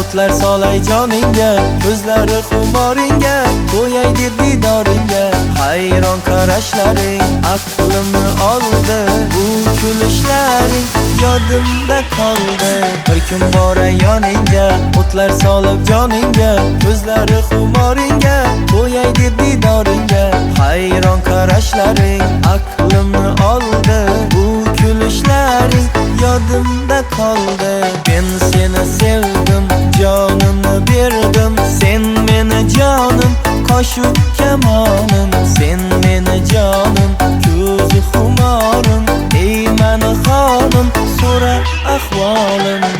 o'tlar solay joningga, ko'zlari xumoringga, to'yay deb didoringga. Hayron qarashlaring aqlimni oldi, bu kulishlaring yodimda qoldi. Bir kun boray yoningga, o'tlar solib joningga, ko'zlari xumoringga, to'yay deb didoringga. Hayron qarashlaring aqlimni oldi, bu kulishlaring yodimda qoldi. Men seni sevdim, jonimni berdim, sen meni jonim, qoshu kamonim. Sen meni jonim, ko'zi xumorim, ey mani xonim, so'ra ahvolim.